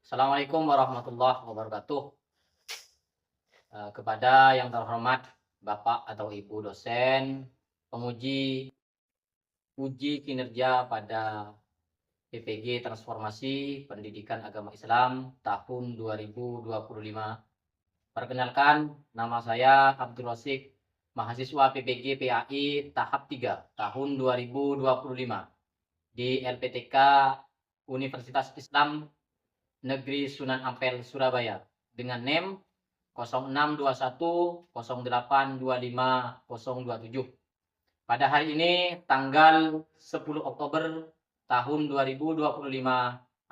Assalamualaikum warahmatullahi wabarakatuh. Kepada yang terhormat Bapak atau Ibu dosen, penguji uji kinerja pada PPG Transformasi Pendidikan Agama Islam tahun 2025. Perkenalkan, nama saya Abdul Rosik, mahasiswa PPG PAI tahap 3 tahun 2025 di LPTK Universitas Islam Negeri Sunan Ampel, Surabaya dengan NEM 0621082527. Pada hari ini tanggal 10 Oktober tahun 2025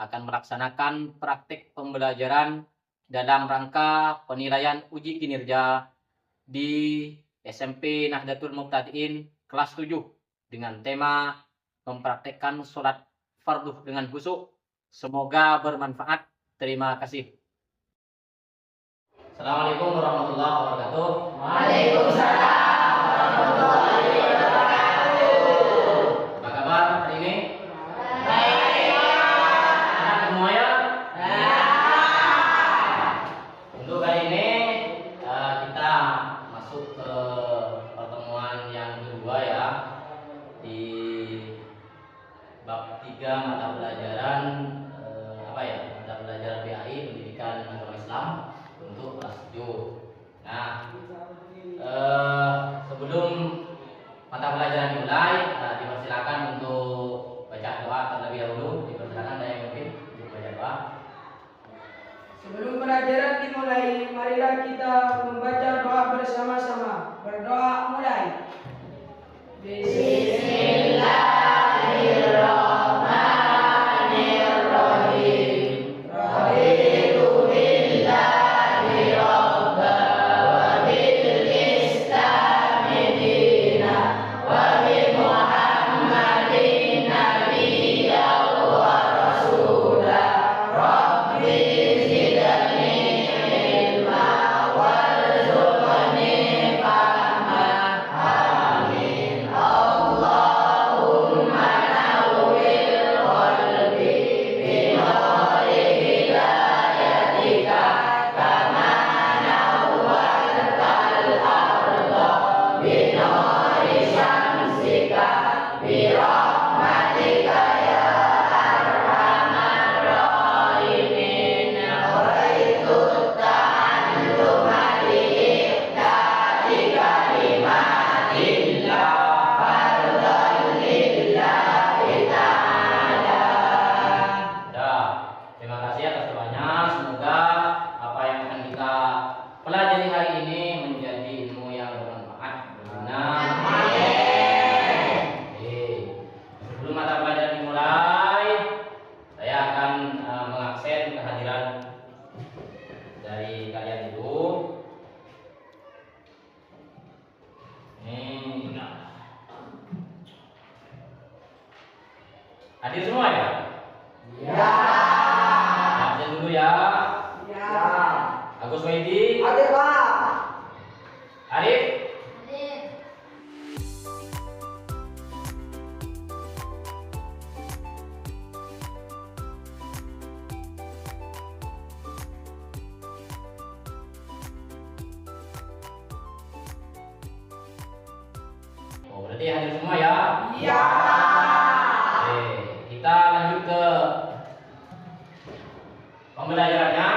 akan melaksanakan praktik pembelajaran dalam rangka penilaian uji kinerja di SMP Nahdlatul Muqtadiin kelas 7 dengan tema mempraktekkan sholat fardu dengan khusyuk. Semoga bermanfaat. Terima kasih. Assalamualaikum warahmatullahi wabarakatuh. Waalaikumsalam warahmatullahi wabarakatuh. Apa kabar hari ini? Baik. Sehat semua ya? Sehat. Untuk kali ini kita masuk ke pertemuan yang kedua ya, di bab 3 mata pelajaran mata pelajaran PAI Pendidikan Agama Islam untuk kelas 7. Nah, sebelum mata pelajaran dimulai, dipersilakan untuk baca doa terlebih dahulu. Dipersilakan saya mungkin untuk baca doa. Sebelum pelajaran dimulai, marilah kita membaca doa bersama-sama. Berdoa mulai. Bismillahirrahmanirrahim. Raditu billahi rabba wa bil islami dina wa bi Muhammadin nabiyyan wa rasula. Rabbi zidni ilma warzuqni fahma. Amin. Allahumma nawwir qalbi binuri hidayatika kama nawwartal arda binuri syamsika birahmatika ya arhamar rahimin. Nawaitu ta'alluma bi'ihdai kalimatillah fardhan lillahi ta'ala. Ya, terima kasih atas doanya. Semoga apa yang akan kita pelajari hari ini menjadi ilmu yang bermanfaat, berguna. Oke. Sebelum mata pelajaran dimulai, saya akan mengaksen kehadiran dari kalian dulu. Ini hadir semua ya? Ya. Absen dulu ya. Ya. Agus Waidi, Hadir, Pak. Arif. Oh, berarti hadir semua ya? Ya. Oke, kita lanjut ke pembelajarannya.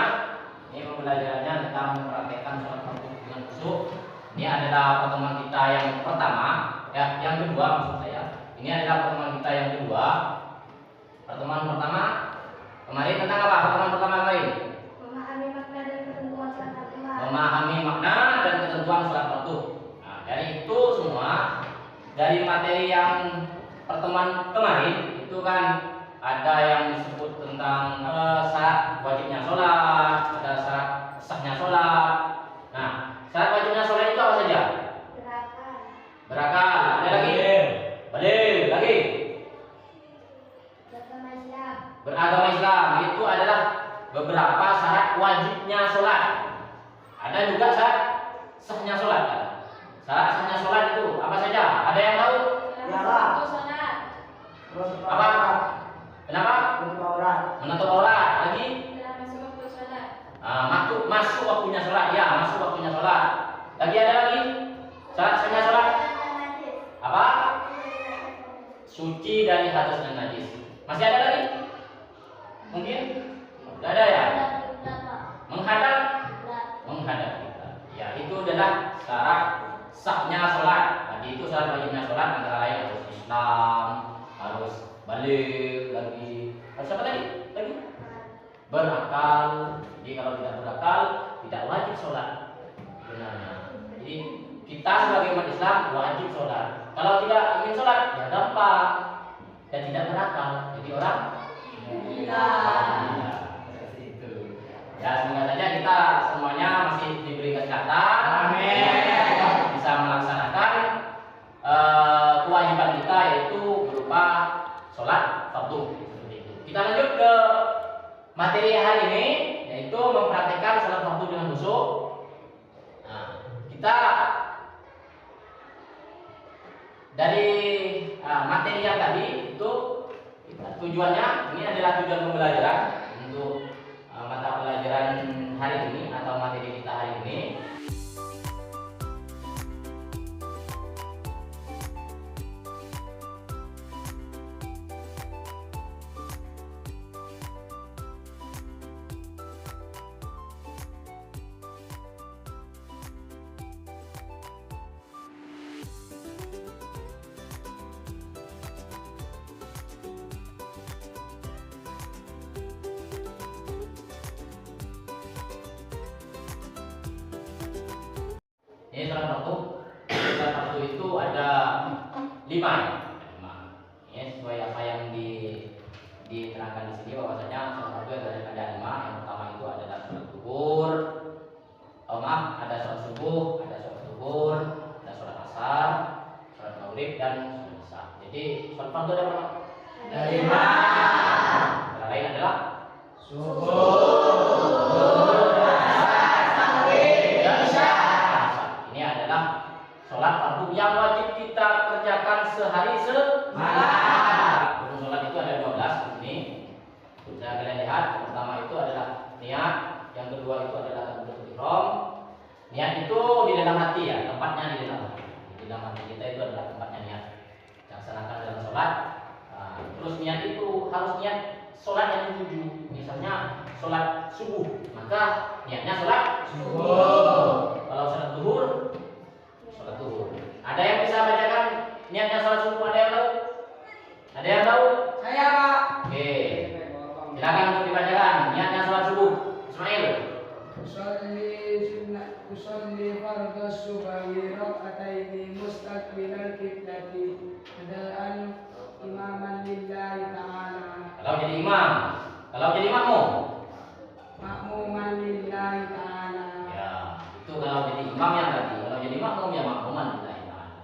Ini pembelajarannya tentang mempraktekkan sholat fardu dengan khusyuk. Ini adalah pertemuan kita yang pertama, ya, yang kedua maksud saya. Ini adalah pertemuan kita yang kedua. Pertemuan pertama kemarin tentang apa? Pertemuan pertama kemarin Memahami makna dan ketentuan sholat fardu. memahami makna dan ketentuan sholat fardu. Nah, dari itu semua, dari materi yang pertemuan kemarin itu kan ada yang disebut tentang syarat wajibnya sholat, ada syarat sahnya sholat. Nah, syarat wajibnya sholat itu apa saja? Berakal. Ada lagi? Balik lagi. Beragama Islam itu adalah beberapa syarat wajibnya sholat. Ada juga syarat sahnya sholat. Syarat sahnya sholat itu apa saja? Ada yang tahu? Ya, Pak. Apa? Kenapa? Menutup aurat. Menutup aurat. Lagi? suci dari hadas dan najis. Masih ada lagi? Mungkin? Tidak ada ya? Menghadap kita. Ya, itu adalah syarat sahnya sholat. Tadi itu syarat wajibnya sholat antara lain harus Islam, harus balik lagi. Harus apa tadi? Berakal. Jadi kalau tidak berakal, tidak wajib sholat. Benarnya. Jadi kita sebagai umat Islam wajib sholat. Kalau tidak ingin sholat, ya gampang. Dan tidak berakal. Jadi orang Gila. Ya, semoga saja kita semuanya masih diberi kesehatan. Amin. Bisa melaksanakan kewajiban kita yaitu berupa sholat fardu. Kita lanjut ke materi hari ini yaitu mempraktikkan sholat fardu dengan khusyuk. Nah, kita dari materi yang tadi itu tujuannya ini adalah tujuan pembelajaran untuk mata pelajaran hari ini atau materi kita hari ini. Ini sholat fardu. Sholat fardu itu ada 5. Ini sesuai apa yang diterangkan di sini bahwasanya sholat fardu ada 5. Yang pertama itu adalah sholat zuhur. Ada sholat subuh, ada sholat zuhur, ada sholat asar, sholat maghrib dan sholat isya. Jadi sholat fardu ada berapa? Ada 5. Antara lain adalah Subuh. sholat fardu yang wajib kita kerjakan sehari semalam. Rukun sholat itu ada 12 ini. Sudah kalian lihat. Yang pertama itu adalah niat, yang kedua itu adalah takbiratul ihram. Niat itu di dalam hati ya, tempatnya di dalam hati. Di dalam hati kita itu adalah tempatnya niat. Laksanakan dalam sholat. Terus niat itu harus niat sholat yang dituju. Misalnya sholat subuh, maka niatnya sholat subuh. Kalau sholat zuhur, ada yang bisa bacakan niatnya sholat subuh? Ada yang tahu? Ada yang tahu? Saya, Pak. Oke. Silakan untuk dibacakan niatnya sholat subuh. Ismail. Usolli fardhu subhi rak'ataini mustaqbilal qiblati adaan imaman lillahi ta'ala. Kalau jadi imam, kalau jadi makmum, Makmuman lillahi ta'ala. ya itu kalau jadi imam yang tadi. Kalau jadi makmum ya makmuman lillahi ta'ala.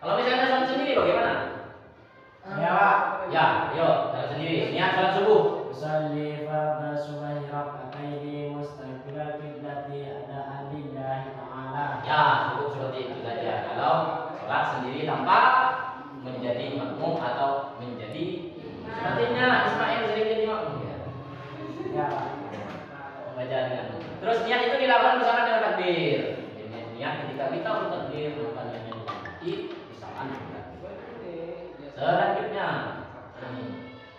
Kalau misalnya sholat sendiri bagaimana? Ya, Pak. Ya, yuk sholat sendiri. Niat sholat subuh. Usalli fardhu subhi rak'ataini mustaqbilal qiblati adaan lillahi ta'ala. Ya, cukup seperti itu saja. Kalau sholat sendiri tanpa menjadi makmum atau menjadi sepertinya Ismail sering jadi makmum ya. Ya. Bacaan. Terus niat itu dilakukan bersama dengan takbir. Niat ketika kita bertakbir maka niatnya dilanjuti bersama dengan takbir. Selanjutnya,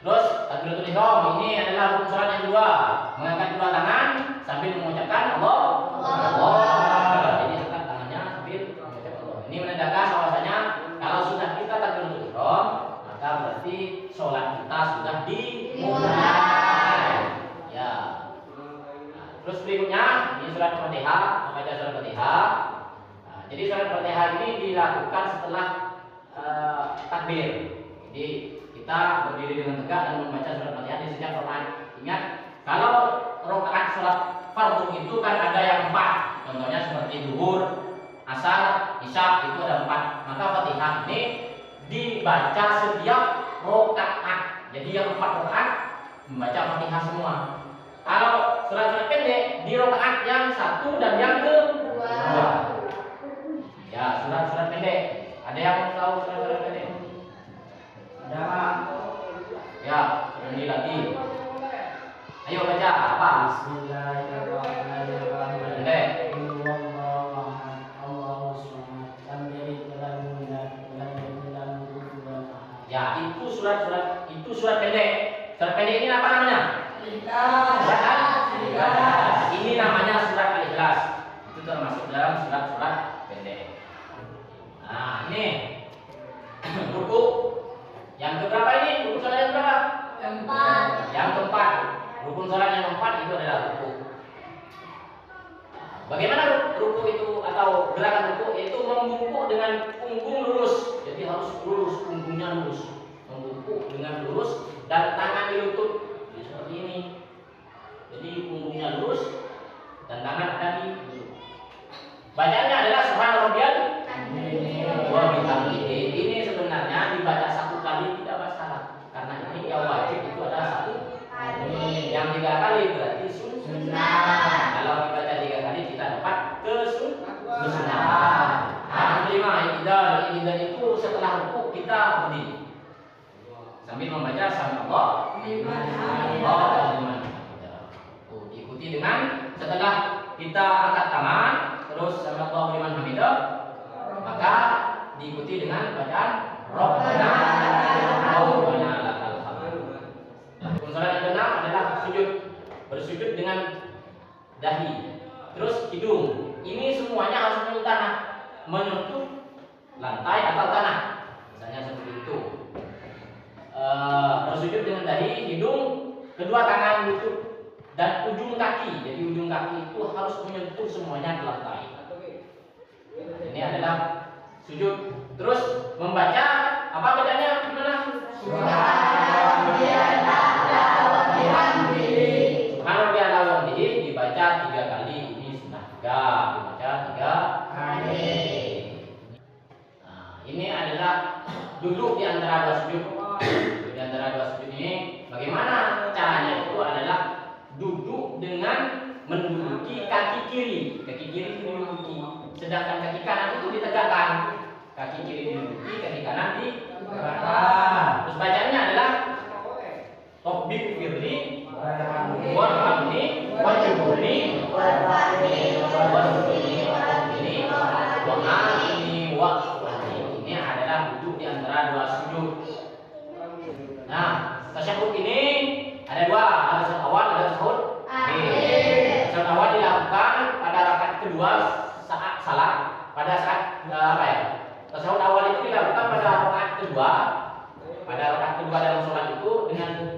terus takbiratul ihram ini adalah rukun salat yang kedua. Mengangkat kedua tangan sambil mengucapkan Allah. Ini angkat tangannya sambil mengucapkan Allah. Ini menandakan bahwasanya kalau sudah kita takbiratul ihram maka berarti sholat kita sudah dimulai. Ya. Terus berikutnya ini surat Fatihah, membaca surat Fatihah. Jadi surat Fatihah ini dilakukan setelah takbir. Jadi kita berdiri dengan tegak dan membaca surat Fatihah di setiap rakaat. Ingat, kalau rakaat sholat fardu itu kan ada yang 4. Contohnya seperti zuhur, asar, isya itu ada 4. Maka Fatihah ini dibaca setiap rakaat. Jadi yang 4 rakaat membaca Fatihah semua. Kalau surat-surat pendek di rakaat yang 1 dan yang kedua. Ya, surat-surat pendek. Ada yang tahu surat-surat pendek? Ada, Pak. Ya, ini lagi. Ayo baca apa? Bismillahirrahmanirrahim. Pendek. Allahu ahad, Allahu samad, lam yalid wa lam yulad wa lam yakul lahu kufuwan ahad. Ya, itu surat pendek. Surat pendek ini apa namanya? Surat Al-Ikhlas. Ini namanya surat Al-Ikhlas. Itu termasuk dalam surat-surat pendek. Nah, ini buku yang keberapa ini? Buku sholat yang berapa? Yang keempat. Rukun sholat yang keempat itu adalah ruku. Bagaimana ruku itu atau gerakan ruku? Itu membungkuk dengan punggung lurus. Jadi harus lurus, punggungnya lurus. Membungkuk dengan lurus dan tangan di lutut. Jadi seperti ini. Jadi punggungnya lurus dan tangan ada di lutut. Bacaannya adalah subhana rabbiyal wa bihamdihi. Ini sebenarnya dibaca satu kali tidak masalah karena ini yang wajib itu adalah satu kali. Yang 3 kali berarti sunnah. Kalau dibaca 3 kali kita dapat kesunahan. Yang kelima i'tidal itu setelah rukuk kita berdiri sambil membaca Allah liman hamidah. Diikuti dengan setelah kita angkat tangan terus Allah liman hamidah, maka diikuti dengan bacaan Rabbana lakal hamd. Rukun salat yang keenam adalah sujud. Bersujud dengan dahi, terus hidung. Ini semuanya harus menyentuh tanah, menyentuh lantai atau tanah. Misalnya seperti itu. Bersujud dengan dahi, hidung, kedua tangan, lutut, dan ujung kaki. Jadi ujung kaki itu harus menyentuh semuanya ke lantai. Ini adalah sujud. Terus membaca apa bacanya? Gimana? Subhana rabbiyal a'la dibaca 3 kali. Ini sunnah juga dibaca 3 kali. Nah, ini adalah duduk di antara 2 sujud. Di antara 2 sujud ini bagaimana caranya? Itu adalah duduk dengan menduduki kaki kiri. Kaki kiri diduduki, sedangkan kaki kanan itu ditegakkan. Kaki kiri diduduki, kaki kanan ditegakkan. Terus bacanya adalah Rabbik firli warhamni wajburni warhamni wa'afini wa'afini. Ini adalah duduk di antara 2 sujud. Nah, tasyahud ini ada 2, ada tasyahud awal, ada tasyahud akhir. Tasyahud awal dilakukan pada rakaat kedua saat salat. Pada saat tasyahud awal itu dilakukan pada rakaat kedua. Pada rakaat kedua dalam salat itu dengan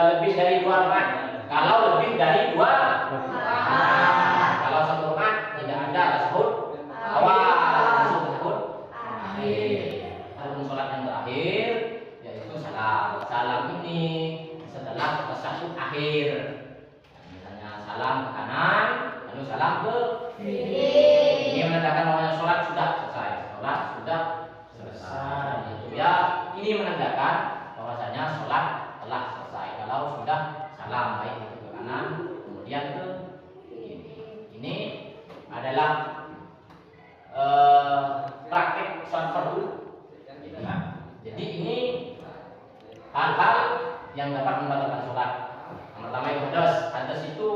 lebih dari 2 rakaat. Kalau lebih dari 2 rakaat. Kalau 1 rakaat tidak ada tasyahud awal, tasyahud akhir. Rukun salat yang terakhir yaitu salam. Salam ini setelah tasyahud akhir. Misalnya salam ke kanan, lalu salam ke kiri. Ini menandakan bahwa salat sudah selesai. Salat sudah selesai. Itu ya, ini menandakan bahwasanya salat telah selesai. Kalau sudah salam baik itu ke kanan, kemudian ke kiri. Ini adalah praktik salat fardu. Jadi ini hal-hal yang dapat membatalkan sholat. Yang pertama itu hadas. Hadas itu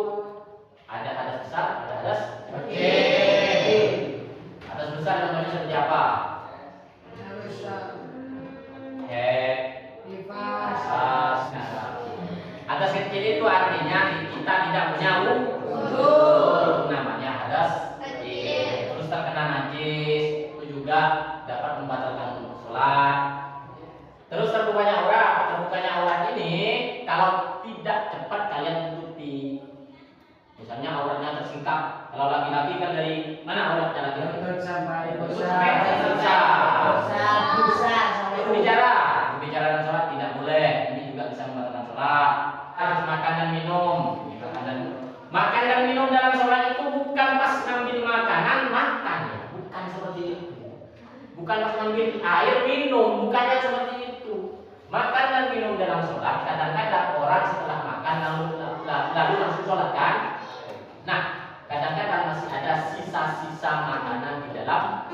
ada hadas besar, ada hadas kecil. Hadas besar contohnya seperti apa? Head, nifas. Hadas kecil itu artinya kita tidak punya wudhu, namanya hadas kecil. Terus terkena najis itu juga dapat membatalkan sholat. Terus terbukanya aurat ini kalau tidak cepat kalian tutupi. Misalnya auratnya tersingkap. Kalau laki-laki kan dari mana auratnya laki-laki? Sampai Berbicara dan sholat tidak boleh. Ini juga bisa membatalkan sholat. Harus makan dan minum. Makan dan minum dalam sholat itu bukan pas ngambil makanan makan, bukan seperti itu. Bukan pas ngambil air minum, bukannya seperti itu. Makan dan minum dalam sholat kadang-kadang orang setelah makan lalu langsung sholat kan. Nah, kadang-kadang masih ada sisa-sisa makanan di dalam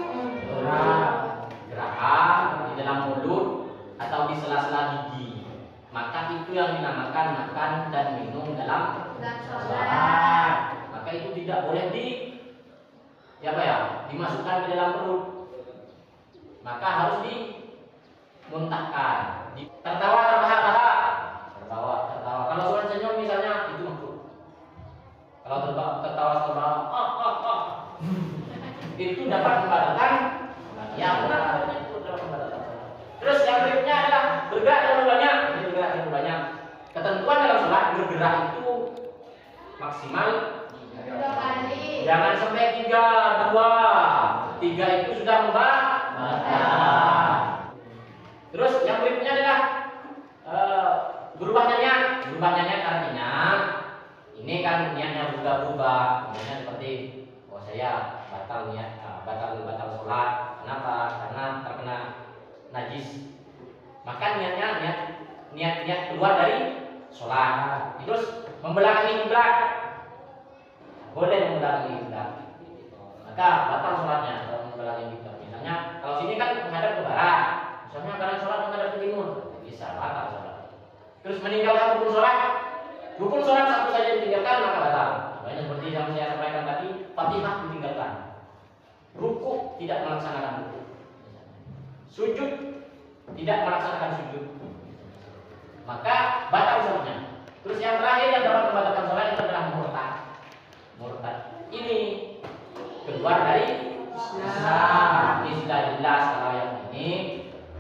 geraham, di dalam mulut atau di sela-sela gigi. Maka itu yang dinamakan makan dan minum dalam sholat. Maka itu tidak boleh dimasukkan ke dalam perut. Maka harus dimuntahkan. tertawa terbahak-bahak, tertawa. Kalau cuma senyum misalnya itu makruh. Kalau tertawa terbahak, itu dapat membatalkan. Ya benar, itu dapat membatalkan. Terus yang berikutnya adalah bergerak terlalu banyak. Ini bergerak terlalu banyak. Ketentuan dalam sholat bergerak itu maksimal 2 kali. jangan sampai 3, 2. 3 itu sudah membatal. Terus yang berikutnya adalah berubah niat. Berubah niat artinya ini kan niatnya berubah-ubah. Niatnya seperti saya batal niat, batal sholat. Kenapa? Karena terkena najis. Maka niat keluar dari sholat. Terus membelakangi kiblat. Boleh membelakangi kiblat. Maka batal sholatnya kalau membelakangi kiblat. Misalnya kalau sini kan menghadap ke barat. Misalnya kalian sholat menghadap ke timur, bisa batal sholat. Terus meninggalkan rukun sholat satu saja ditinggalkan maka batal. Contohnya seperti yang saya sampaikan tadi, Fatihah ditinggalkan. Ruku tidak melaksanakan ruku. Sujud tidak melaksanakan sujud. Maka batal sholatnya. Terus yang terakhir yang dapat membatalkan sholat itu adalah murtad. Murtad ini keluar dari Islam. Ini sudah jelas kalau yang ini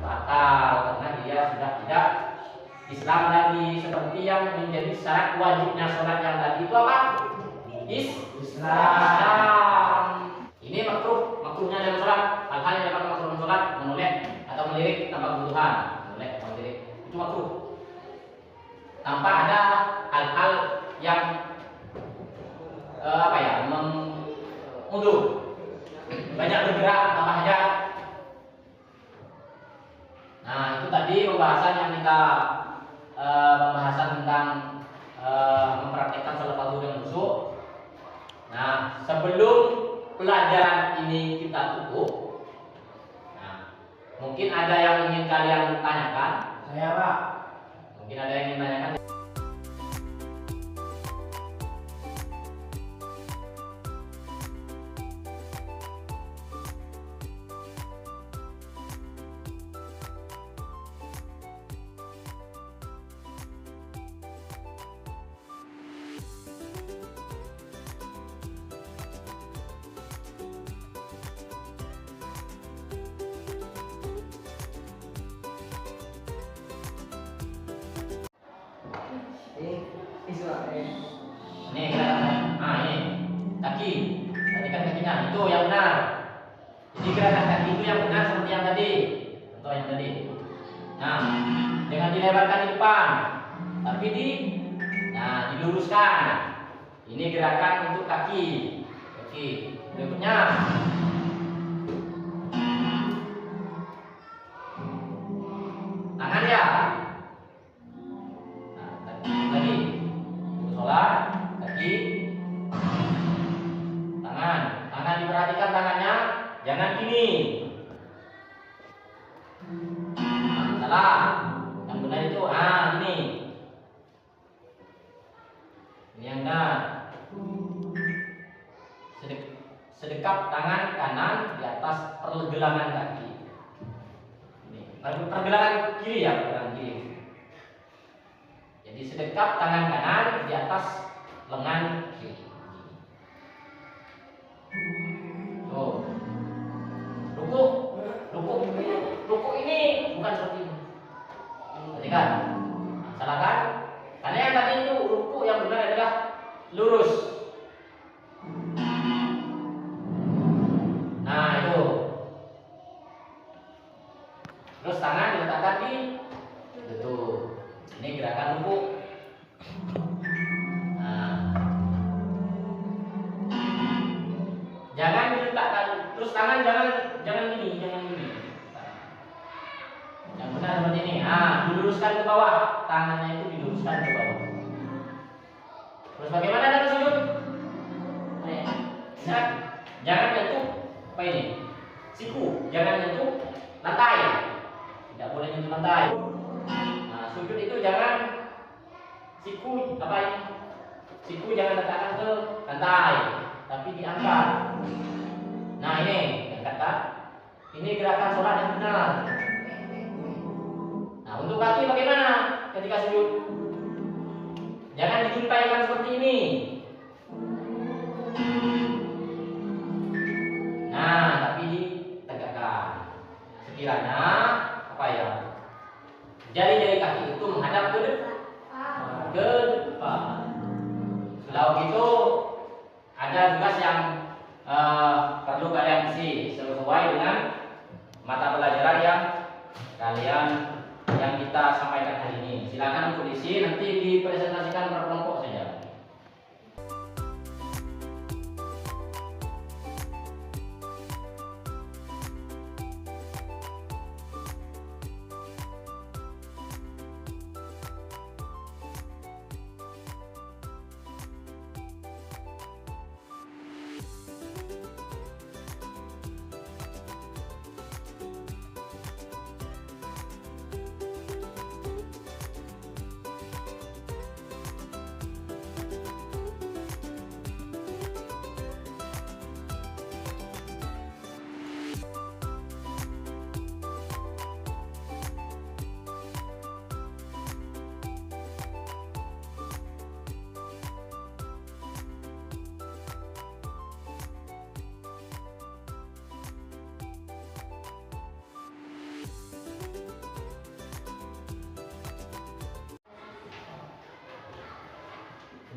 batal karena dia sudah tidak Islam lagi. Seperti yang menjadi syarat wajibnya sholat yang tadi itu apa? Islam. Ini makruhnya dalam sholat. Hal-hal yang dapat makruh dalam sholat, menoleh atau melirik tanpa kebutuhan. Menoleh atau melirik itu makruh. Tanpa ada hal-hal yang mundur, banyak bergerak tanpa hajat. Nah itu tadi pembahasan yang kita pembahasan tentang mempraktikkan sholat fardu dengan khusyuk. Nah sebelum pelajaran ini kita tutup, nah, mungkin ada yang ingin kalian tanyakan. Saya Pak. Mungkin ada yang ingin tanyakan. Ini gerakan, ini kaki, perhatikan kakinya, itu yang benar. Jadi gerakan kaki itu yang benar seperti yang tadi, contoh yang tadi. Nah, jangan dilebarkan di depan, tapi diluruskan. Ini gerakan untuk kaki. Berikutnya. Tangan ya. Tadi sholat, kaki, tangan diperhatikan tangannya, jangan gini. Salah, yang benar itu gini. Ini yang benar. Sedekap tangan kanan di atas pergelangan kaki. Ini pergelangan kiri ya, pergelangan kiri. Jadi sedekap tangan kanan di atas lengan kiri. Tuh. Ruku ini bukan seperti ini. Perhatikan. Salah kan? Karena yang tadi itu ruku yang benar adalah lurus. Nah, itu. Terus tangan diletakkan di lutut. Ini gerakan ruku. Nah. Jangan diletakkan, terus tangan jangan gini. Yang benar seperti ini. Diluruskan ke bawah. Tangannya itu diluruskan ke bawah. Terus bagaimana dengan sujud? Jangan nyentuh apa ini? Siku, jangan nyentuh lantai. Tidak boleh nyentuh lantai. Sujud itu jangan siku jangan letakkan ke lantai, tapi diangkat. Nah ini diangkat kan? Ini gerakan sholat yang benar. Nah untuk kaki bagaimana ketika sujud? Jangan dijumpaikan seperti ini. Nah, tapi ditegakkan. Sekiranya apa ya? Jari-jari kaki itu menghadap ke depan. Kalau gitu ada tugas yang perlu kalian isi sesuai dengan mata pelajaran yang kita sampaikan hari ini. Silakan untuk isi, nanti dipresentasikan per kelompok saja.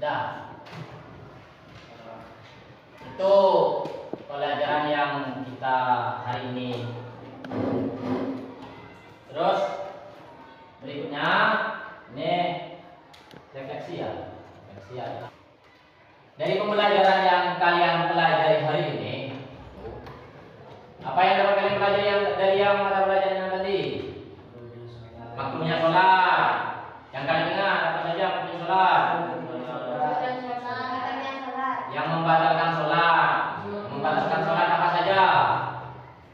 Sudah. Itu pelajaran yang kita hari ini. Terus berikutnya ini refleksi ya. Dari pembelajaran yang kalian pelajari hari ini, apa yang dapat kalian pelajari dari yang mata pelajaran yang tadi? Makruhnya sholat. Yang kalian ingat apa saja makruhnya sholat? Yang membatalkan sholat. Membatalkan sholat apa saja?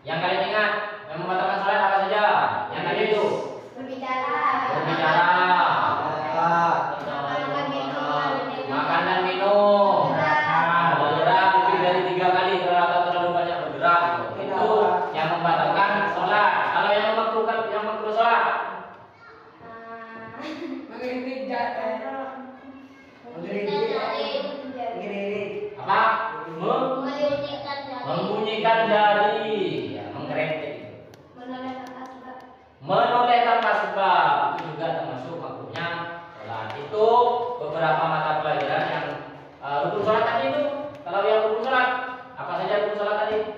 Yang kalian ingat? Yang membatalkan sholat apa saja? Yang tadi itu? Berbicara. Makan dan minum. Bergerak lebih dari 3 kali atau terlalu banyak bergerak. Itu yang membatalkan sholat. Kalau yang makruh sholat? Apa? Membunyikan jari, ya, menggeretek. Menoleh tanpa sebab, itu juga termasuk makruhnya sholat. Itu beberapa mata pelajaran yang rukun sholat tadi itu. Kalau yang rukun sholat, apa saja rukun sholat tadi?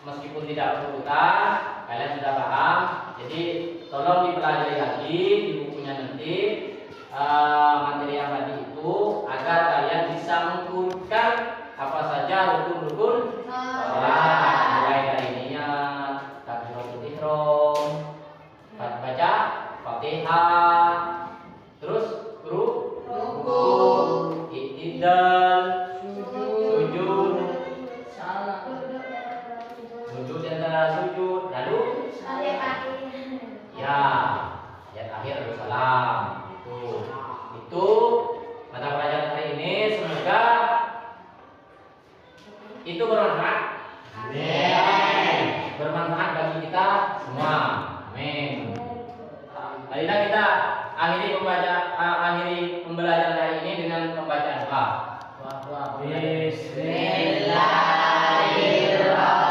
Meskipun tidak berurutan, kalian sudah paham. Jadi tolong dipelajari lagi di bukunya nanti materi yang tadi itu, agar kalian bisa mengukurkan apa saja rukun-rukun sholat, mulai dari niat, takbiratul ihram, baca Fatihah, terus ruku, i'tidal, sujud, sujud, lalu ya ayat akhir lalu salam. Itu mata pelajaran hari ini. Semoga itu bermanfaat. Amin. Bermanfaat bagi kita semua. Amin. Marilah kita akhiri pembelajaran hari ini dengan pembacaan doa. Bismillahirrahmanirrahim.